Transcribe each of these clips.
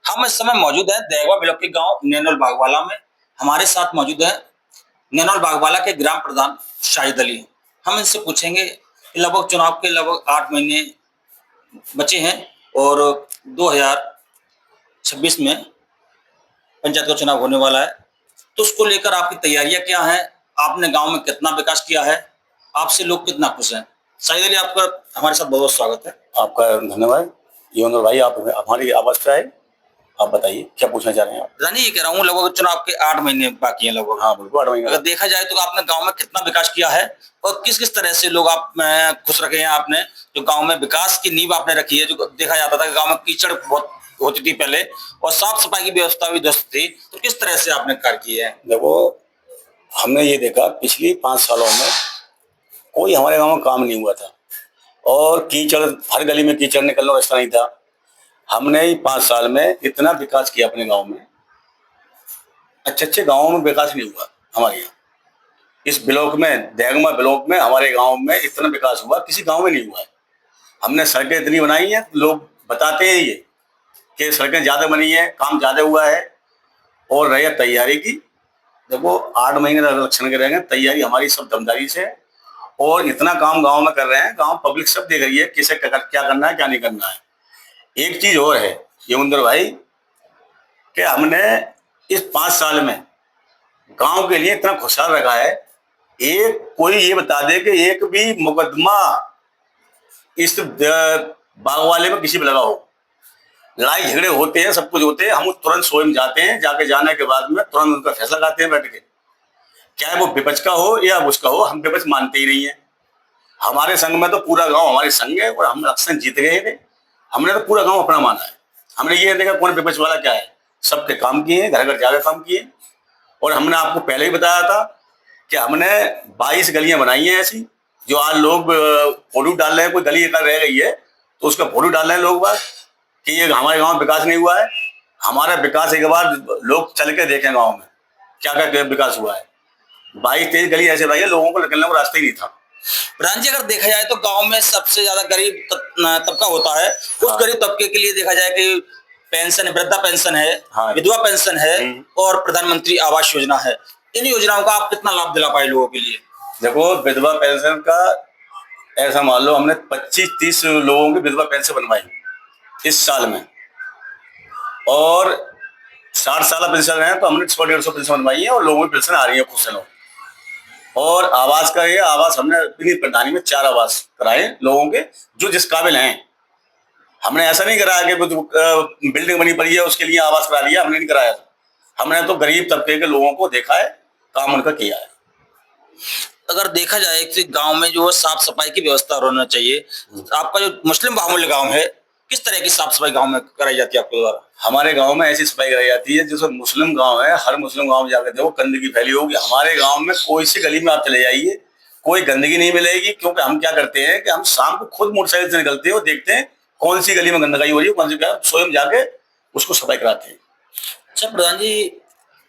हम इस समय मौजूद हैं देगवा ब्लॉक के गांव नैनोल बागवाला में। हमारे साथ मौजूद है नैनोल बागवाला के ग्राम प्रधान शाहिद अली। हम इनसे पूछेंगे कि लगभग चुनाव के लगभग 8 महीने बचे हैं और 2026 में पंचायत का चुनाव होने वाला है, तो उसको लेकर आपकी तैयारियां क्या हैं? आपने गांव में कितना विकास किया है? आपसे लोग कितना खुश हैं? शाहिद अली, आपका हमारे साथ बहुत बहुत स्वागत है। आपका धन्यवाद। योगेंद्र भाई, आप हमारी आवाज पे आए, आप बताइए क्या पूछना चाह रहे हैं आप? रानी, ये कह रहा हूँ लगभग चुनाव के 8 महीने बाकी हैं लगभग। हाँ बिल्कुल, 8 महीने। अगर देखा जाए तो आपने गांव में कितना विकास किया है और किस किस तरह से लोग आप खुश रखे हैं? आपने जो गांव में विकास की नींव आपने रखी है, जो देखा जाता था कि गांव में कीचड़ बहुत होती थी पहले और साफ सफाई की व्यवस्था भी दुरुस्त थी, तो किस तरह से आपने कार्य किए हैं? देखो, हमने ये देखा पिछली 5 सालों में कोई हमारे गांव में काम नहीं हुआ था और कीचड़, हर गली में कीचड़ निकलना रास्ता नहीं था। हमने 5 साल में इतना विकास किया अपने गांव में। अच्छे गांवों में विकास नहीं हुआ हमारे यहाँ। इस ब्लॉक में, देगमा ब्लॉक में, हमारे गांव में इतना विकास हुआ किसी गांव में नहीं हुआ है। हमने सड़कें इतनी बनाई हैं, लोग बताते हैं ये कि सड़कें ज्यादा बनी है, काम ज्यादा हुआ है। और रही तैयारी की, देखो 8 महीने इलेक्शन के रहेंगे, तैयारी हमारी सब दमदारी से है और इतना काम गांव में कर रहे हैं, गांव पब्लिक सब देख रही है किसे क्या करना है क्या नहीं करना है। एक चीज और है योगेंद्र भाई, कि हमने इस 5 साल में गांव के लिए इतना खुशहाल रखा है। एक कोई ये बता दे कि एक भी मुकदमा इस बागवाले में किसी पे लगा हो, लड़ाई झगड़े होते हैं, सब कुछ होते हैं, हम तुरंत स्वयं जाते हैं, जाके जाने के बाद में तुरंत उनका फैसला करते हैं बैठ के, चाहे वो विपक्ष का हो या उसका हो। हम विपक्ष मानते ही नहीं है। हमारे संघ में तो पूरा गांव हमारे संग है और हम इलेक्शन जीत गए थे। हमने तो पूरा गांव अपना माना है। हमने ये देखा कौन विपक्ष वाला क्या है, सबके काम किए, घर घर जाकर काम किए। और हमने आपको पहले ही बताया था कि हमने 22 गलियां बनाई हैं ऐसी, जो आज लोग फोटो डाल रहे हैं, कोई गली एक रह गई है तो उसका फोटो डाल रहे हैं लोग बात कि ये हमारे गांव में विकास नहीं हुआ है। हमारा विकास एक बार लोग चल के देखें गांव में क्या क्या विकास हुआ है। 22-23 गली ऐसे बनाई है, लोगों को निकलने का रास्ता ही नहीं था। प्रधान जी, अगर देखा जाए तो गांव में सबसे ज्यादा गरीब तबका होता है। उस गरीब तबके के लिए देखा जाए कि पेंशन है, वृद्धा पेंशन है, हाँ, विधवा पेंशन है और प्रधानमंत्री आवास योजना है। इन योजनाओं का आप कितना लाभ दिला पाए लोगों के लिए? देखो, विधवा पेंशन का ऐसा मान लो, हमने 25-30 लोगों की विधवा पेंशन बनवाई इस साल में, और 60 साल पेंशन है तो हमने 100-150 पेंशन बनवाई है और लोगों की पेंशन आ रही है खुश से लोग। और आवास का ये आवास हमने अपनी प्रधानी में 4 आवास कराए लोगों के जो जिस काबिल हैं। हमने ऐसा नहीं कराया कि बिल्डिंग बनी पड़ी है उसके लिए आवास करा लिया, हमने नहीं कराया। हमने तो गरीब तबके के लोगों को देखा है, काम उनका किया है। अगर देखा जाए कि गांव में जो साफ सफाई की व्यवस्था होना चाहिए, आपका जो मुस्लिम बाहुल्य गांव है, किस तरह की साफ सफाई गांव में कराई जाती है आपके द्वारा? हमारे गांव में ऐसी सफाई कराई जाती है जैसे मुस्लिम गांव है, हर मुस्लिम गांव में जाकर देखो गंदगी फैली होगी। हमारे गांव में कोई सी गली में आप चले जाइए, कोई गंदगी नहीं मिलेगी, क्योंकि हम क्या करते हैं कि हम शाम को खुद मोटरसाइकिल से निकलते हैं और देखते हैं कौन सी गली में गंदगी हो रही है, कौन सी, क्या स्वयं जाके उसको सफाई कराते हैं। अच्छा प्रधान जी,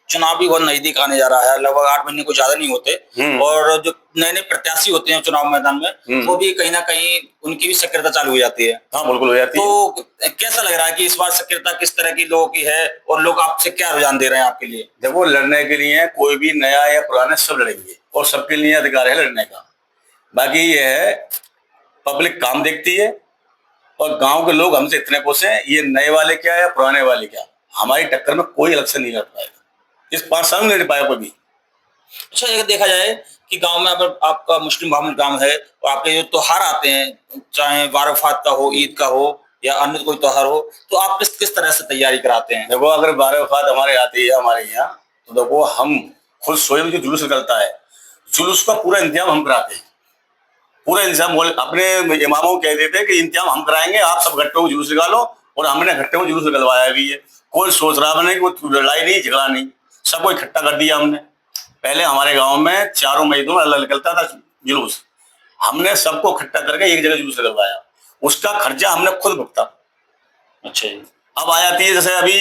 चुनाव भी बहुत नजदीक आने जा रहा है, लगभग 8 महीने को ज्यादा नहीं होते और जो नए नए प्रत्याशी होते हैं चुनाव मैदान में, वो भी कहीं ना कहीं उनकी भी सक्रियता चालू हो जाती है। हाँ बिल्कुल हो जाती है। तो कैसा लग रहा है कि इस बार सक्रियता किस तरह की लोगों की है और लोग आपसे क्या रुझान दे रहे हैं आपके लिए? देखो, लड़ने के लिए कोई भी नया या पुराना सब लड़ेंगे और सबके लिए अधिकार है लड़ने का। बाकी ये है, पब्लिक काम देखती है और गांव के लोग हमसे इतने खुश हैं, ये नए वाले क्या या पुराने वाले क्या, हमारी टक्कर में कोई इलेक्शन नहीं लड़ पाएगा। इस 5 साल में नहीं लड़ पाया कोई। अच्छा, ये देखा जाए कि गांव में अगर आपका मुस्लिम बाहुल्य गांव है और आपके जो त्योहार आते हैं, चाहे बारफात का हो, ईद का हो या अन्य कोई त्योहार हो, तो आप किस किस तरह से तैयारी कराते हैं? देखो, अगर बारफात हमारे आती है हमारे यहाँ, तो देखो हम खुद स्वयं जो जुलूस निकलता है, जुलूस का पूरा इंतजाम हम कराते हैं। पूरा इंतजाम अपने इमामों को कह देते हैं कि इंतजाम हम कराएंगे, आप सब घट्टों को जुलूस निकालो, और हमने घट्टे में जुलूस निकलवाया भी है। कोई सोच रहा नहीं, कोई लड़ाई नहीं, झगड़ा नहीं, सबको इकट्ठा कर दिया हमने। पहले हमारे गांव में 4 महीनों में अलग निकलता था जुलूस, हमने सबको इकट्ठा करके एक जगह जुलूस निकलवाया, उसका खर्चा हमने खुद भुगता। अच्छा जी। अब आ जाती है जैसे अभी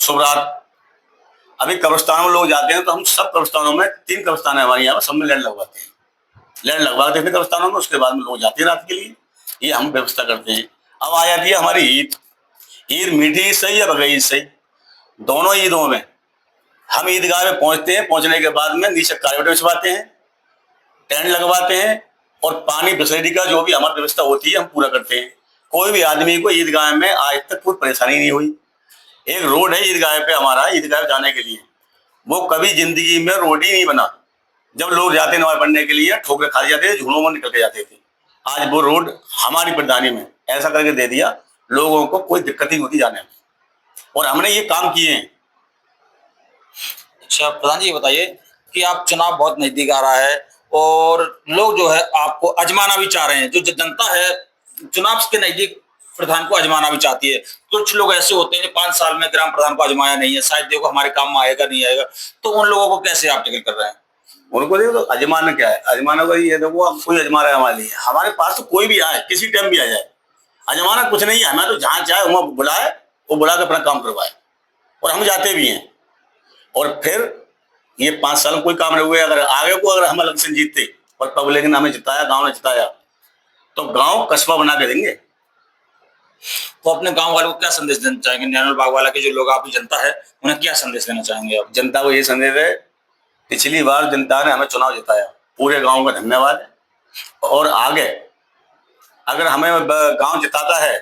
शुभरात, अभी कब्रिस्तानों में लोग जाते हैं तो हम सब कब्रिस्तानों में, 3 कब्रिस्तान है हमारे यहाँ, सब में लैंड लगवाते हैं। लैंड लगवा देते हैं कब्रिस्तानों में, उसके बाद में लोग जाते हैं रात के लिए, ये हम व्यवस्था करते हैं। अब आ जाती है हमारी ईद। ईद मीठी ईद सही या बकरी ईद सही, दोनों ईदों में हम ईदगाह में पहुंचते हैं, पहुंचने के बाद में नीचे कारपेट बिछवाते हैं, टेंट लगवाते हैं और पानी फैसिलिटी का जो भी हमारी व्यवस्था होती है हम पूरा करते हैं। कोई भी आदमी को ईदगाह में आज तक कोई परेशानी नहीं हुई। एक रोड है ईदगाह पे, हमारा ईदगाह जाने के लिए, वो कभी जिंदगी में रोड ही नहीं बना। जब लोग जाते नमाज पढ़ने के लिए ठोकर खा जाते थे, झूलों में निकल के जाते थे। आज वो रोड हमारी प्रधानी में ऐसा करके दे दिया, लोगों को कोई दिक्कत नहीं होती जाने में, और हमने ये काम किए हैं। अच्छा प्रधान जी, ये बताइए कि आप चुनाव बहुत नजदीक आ रहा है और लोग जो है आपको आजमाना भी चाह रहे हैं। जो जनता है चुनाव के नजदीक प्रधान को आजमाना भी चाहती है। कुछ लोग ऐसे होते हैं जो 5 साल में ग्राम प्रधान को आजमाया नहीं है, शायद देखो हमारे काम में आएगा नहीं आएगा, तो उन लोगों को कैसे आप टैकल कर रहे हैं? उनको देखो अजमाना क्या है, अजमाना को ये देखो, अब कोई अजमा रहा है हमारे लिए, हमारे पास तो कोई भी आए, किसी टाइम भी आ जाए, अजमाना कुछ नहीं है। हमें तो जहाँ चाहे वहाँ बुलाए, वो बुला के अपना काम करवाए, और हम जाते भी हैं। और फिर ये 5 साल में कोई काम नहीं हुए, अगर आगे को अगर हम इलेक्शन जीतते और पब्लिक ने हमें जिताया, गाँव ने जिताया, तो गाँव कस्बा बना के देंगे। तो अपने गांव वालों को क्या संदेश देना चाहेंगे? नैनोल बाग वाला की जो लोग आपकी जनता है उन्हें क्या संदेश देना चाहेंगे आप? जनता को ये संदेश है, पिछली बार जनता ने हमें चुनाव जिताया, पूरे गांव का धन्यवाद है। और आगे अगर हमें गांव जिताता है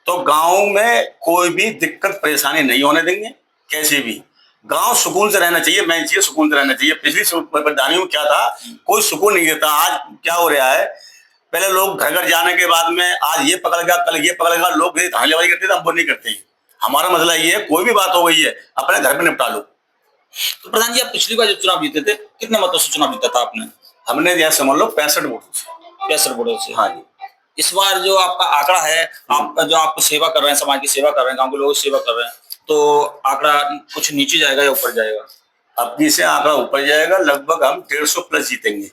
तो गांव में कोई भी दिक्कत परेशानी नहीं होने देंगे। कैसे भी गांव सुकून से रहना चाहिए, मेन चीज सुकून से रहना चाहिए। पिछली प्रधानियों में क्या था, कोई सुकून नहीं देता। आज क्या हो रहा है, पहले लोग घर घर जाने के बाद में आज ये पकड़ गया, कल ये पकड़ गया, लोग धानेबाजी करते थे, हम वो नहीं करते। हमारा मसला ये है, कोई भी बात हो गई है अपने घर पे निपटा लो। तो प्रधान जी, आप पिछली बार जो चुनाव जीते थे कितने मतों से चुनाव जीता था आपने? हमने जैसे समझ लो 65 वोटों से। 65 वोटों से? हाँ जी। इस बार जो आपका आंकड़ा है, आप जो आप सेवा कर रहे हैं, समाज की सेवा कर रहे हैं, गांव के लोगों की सेवा कर रहे हैं, तो आंकड़ा कुछ नीचे जाएगा या ऊपर जाएगा? अब से आंकड़ा ऊपर जाएगा, लगभग हम 150 प्लस जीतेंगे।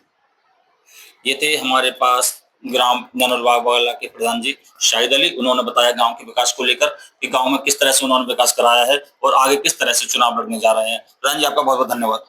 ये थे हमारे पास ग्राम नैनोल बाग वाला के प्रधान जी शाहिद अली। उन्होंने बताया गांव के विकास को लेकर कि गांव में किस तरह से उन्होंने विकास कराया है और आगे किस तरह से चुनाव लड़ने जा रहे हैं। प्रधान जी, आपका बहुत बहुत धन्यवाद।